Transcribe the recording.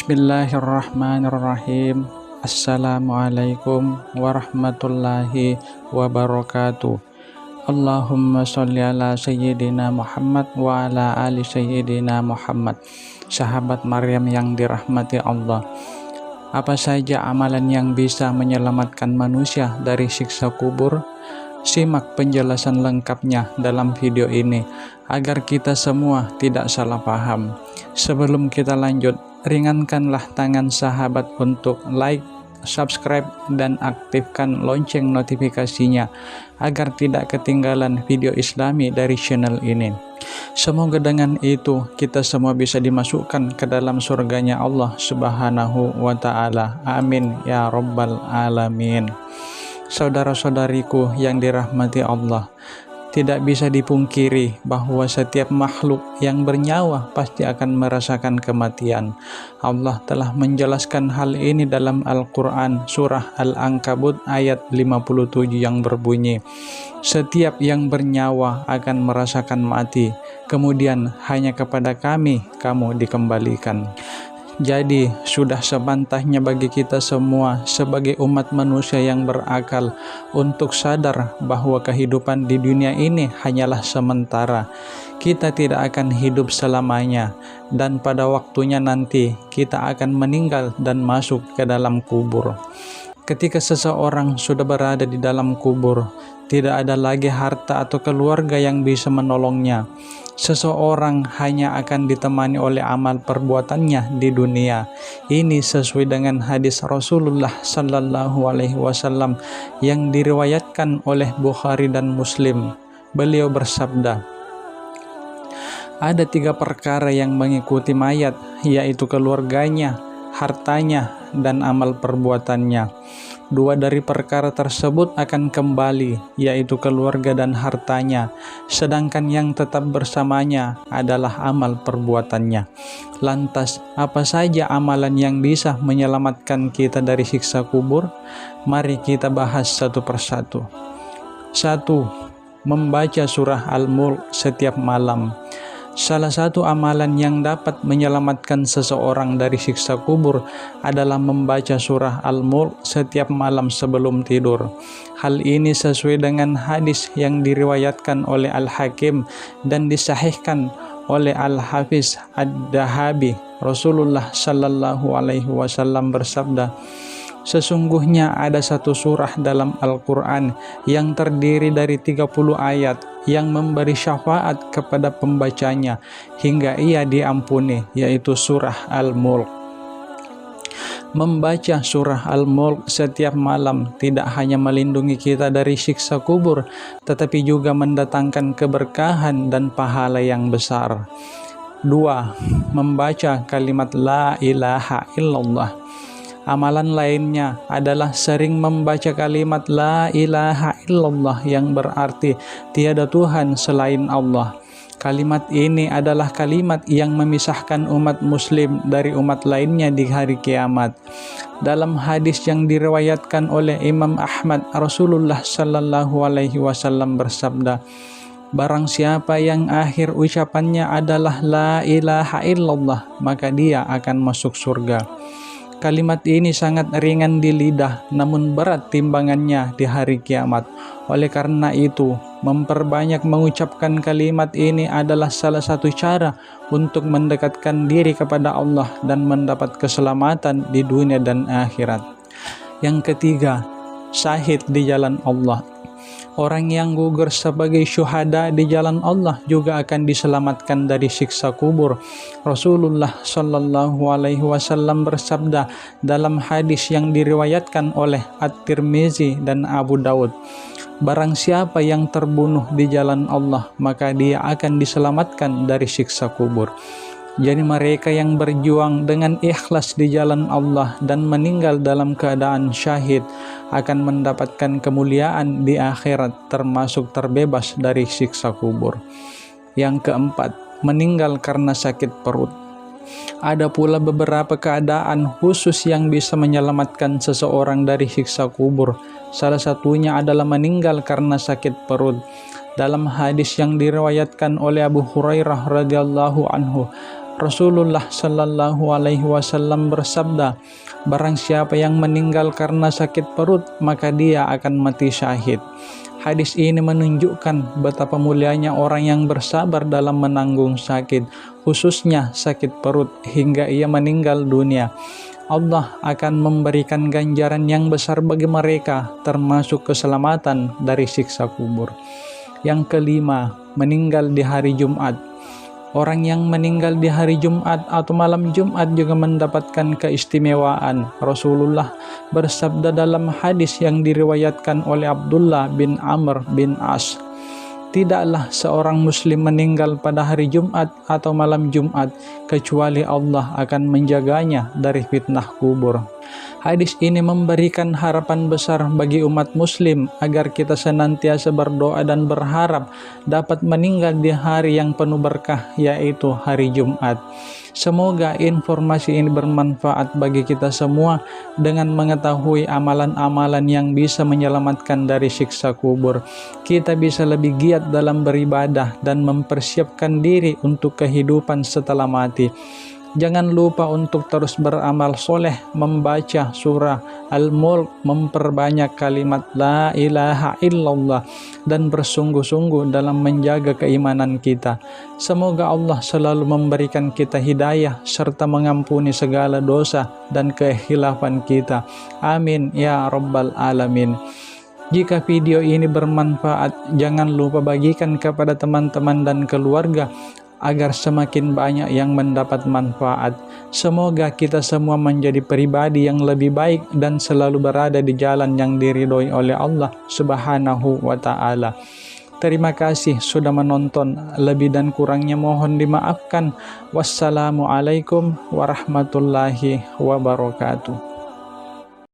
Bismillahirrahmanirrahim. Assalamualaikum warahmatullahi wabarakatuh. Allahumma sholli ala sayyidina Muhammad wa ala ali sayyidina Muhammad. Sahabat Maryam yang dirahmati Allah, apa saja amalan yang bisa menyelamatkan manusia dari siksa kubur? Simak penjelasan lengkapnya dalam video ini agar kita semua tidak salah paham. Sebelum kita lanjut, ringankanlah tangan sahabat untuk like, subscribe, dan aktifkan lonceng notifikasinya agar tidak ketinggalan video Islami dari channel ini. Semoga dengan itu kita semua bisa dimasukkan ke dalam surganya Allah Subhanahu wa Ta'ala. Amin ya Rabbal Alamin. Saudara-saudariku yang dirahmati Allah, tidak bisa dipungkiri bahwa setiap makhluk yang bernyawa pasti akan merasakan kematian. Allah telah menjelaskan hal ini dalam Al-Quran surah Al-Ankabut ayat 57 yang berbunyi, setiap yang bernyawa akan merasakan mati, kemudian hanya kepada Kami kamu dikembalikan. Jadi sudah sepantasnya bagi kita semua sebagai umat manusia yang berakal untuk sadar bahwa kehidupan di dunia ini hanyalah sementara. Kita tidak akan hidup selamanya, dan pada waktunya nanti kita akan meninggal dan masuk ke dalam kubur. Ketika seseorang sudah berada di dalam kubur, tidak ada lagi harta atau keluarga yang bisa menolongnya. Seseorang hanya akan ditemani oleh amal perbuatannya di dunia. Ini sesuai dengan hadis Rasulullah Sallallahu Alaihi Wasallam yang diriwayatkan oleh Bukhari dan Muslim. Beliau bersabda, ada 3 perkara yang mengikuti mayat, yaitu keluarganya, hartanya, dan amal perbuatannya. 2 dari perkara tersebut akan kembali, yaitu keluarga dan hartanya, sedangkan yang tetap bersamanya adalah amal perbuatannya. Lantas, apa saja amalan yang bisa menyelamatkan kita dari siksa kubur? Mari kita bahas satu persatu. 1. Membaca surah Al-Mulk setiap malam. Salah satu amalan yang dapat menyelamatkan seseorang dari siksa kubur adalah membaca surah Al-Mulk setiap malam sebelum tidur. Hal ini sesuai dengan hadis yang diriwayatkan oleh Al-Hakim dan disahihkan oleh Al-Hafiz Ad-Dahabi. Rasulullah Sallallahu Alaihi Wasallam bersabda, sesungguhnya ada satu surah dalam Al-Quran yang terdiri dari 30 ayat yang memberi syafaat kepada pembacanya hingga ia diampuni, yaitu surah Al-Mulk. Membaca surah Al-Mulk setiap malam tidak hanya melindungi kita dari siksa kubur, tetapi juga mendatangkan keberkahan dan pahala yang besar. 2. Membaca kalimat La ilaha illallah. Amalan lainnya adalah sering membaca kalimat La ilaha illallah yang berarti tiada Tuhan selain Allah. Kalimat ini adalah kalimat yang memisahkan umat muslim dari umat lainnya di hari kiamat. Dalam hadis yang diriwayatkan oleh Imam Ahmad, Rasulullah Sallallahu Alaihi Wasallam bersabda, barang siapa yang akhir ucapannya adalah La ilaha illallah, maka dia akan masuk surga. Kalimat ini sangat ringan di lidah, namun berat timbangannya di hari kiamat. Oleh karena itu, memperbanyak mengucapkan kalimat ini adalah salah satu cara untuk mendekatkan diri kepada Allah dan mendapat keselamatan di dunia dan akhirat. Yang ketiga, syahid di jalan Allah. Orang yang gugur sebagai syuhada di jalan Allah juga akan diselamatkan dari siksa kubur. Rasulullah Sallallahu Alaihi Wasallam bersabda dalam hadis yang diriwayatkan oleh At-Tirmizi dan Abu Daud, barang siapa yang terbunuh di jalan Allah, maka dia akan diselamatkan dari siksa kubur. Jadi mereka yang berjuang dengan ikhlas di jalan Allah dan meninggal dalam keadaan syahid akan mendapatkan kemuliaan di akhirat, termasuk terbebas dari siksa kubur. Yang keempat, meninggal karena sakit perut. Ada pula beberapa keadaan khusus yang bisa menyelamatkan seseorang dari siksa kubur. Salah satunya adalah meninggal karena sakit perut. Dalam hadis yang diriwayatkan oleh Abu Hurairah radhiyallahu anhu, Rasulullah Shallallahu Alaihi Wasallam bersabda, barang siapa yang meninggal karena sakit perut, maka dia akan mati syahid. Hadis ini menunjukkan betapa mulianya orang yang bersabar dalam menanggung sakit, khususnya sakit perut, hingga ia meninggal dunia. Allah akan memberikan ganjaran yang besar bagi mereka, termasuk keselamatan dari siksa kubur. Yang kelima, meninggal di hari Jumat. Orang yang meninggal di hari Jumat atau malam Jumat juga mendapatkan keistimewaan. Rasulullah bersabda dalam hadis yang diriwayatkan oleh Abdullah bin Amr bin As, tidaklah seorang muslim meninggal pada hari Jumat atau malam Jumat kecuali Allah akan menjaganya dari fitnah kubur. Hadis ini memberikan harapan besar bagi umat muslim agar kita senantiasa berdoa dan berharap dapat meninggal di hari yang penuh berkah, yaitu hari Jumat. Semoga informasi ini bermanfaat bagi kita semua dengan mengetahui amalan-amalan yang bisa menyelamatkan dari siksa kubur. Kita bisa lebih giat dalam beribadah dan mempersiapkan diri untuk kehidupan setelah mati. Jangan lupa untuk terus beramal soleh, membaca surah Al-Mulk, memperbanyak kalimat La ilaha illallah, dan bersungguh-sungguh dalam menjaga keimanan kita. Semoga Allah selalu memberikan kita hidayah serta mengampuni segala dosa dan kekhilafan kita. Amin ya rabbal alamin. Jika video ini bermanfaat, jangan lupa bagikan kepada teman-teman dan keluarga agar semakin banyak yang mendapat manfaat. Semoga kita semua menjadi pribadi yang lebih baik dan selalu berada di jalan yang diridhoi oleh Allah Subhanahu wa Ta'ala. Terima kasih sudah menonton. Lebih dan kurangnya mohon dimaafkan. Wassalamualaikum warahmatullahi wabarakatuh.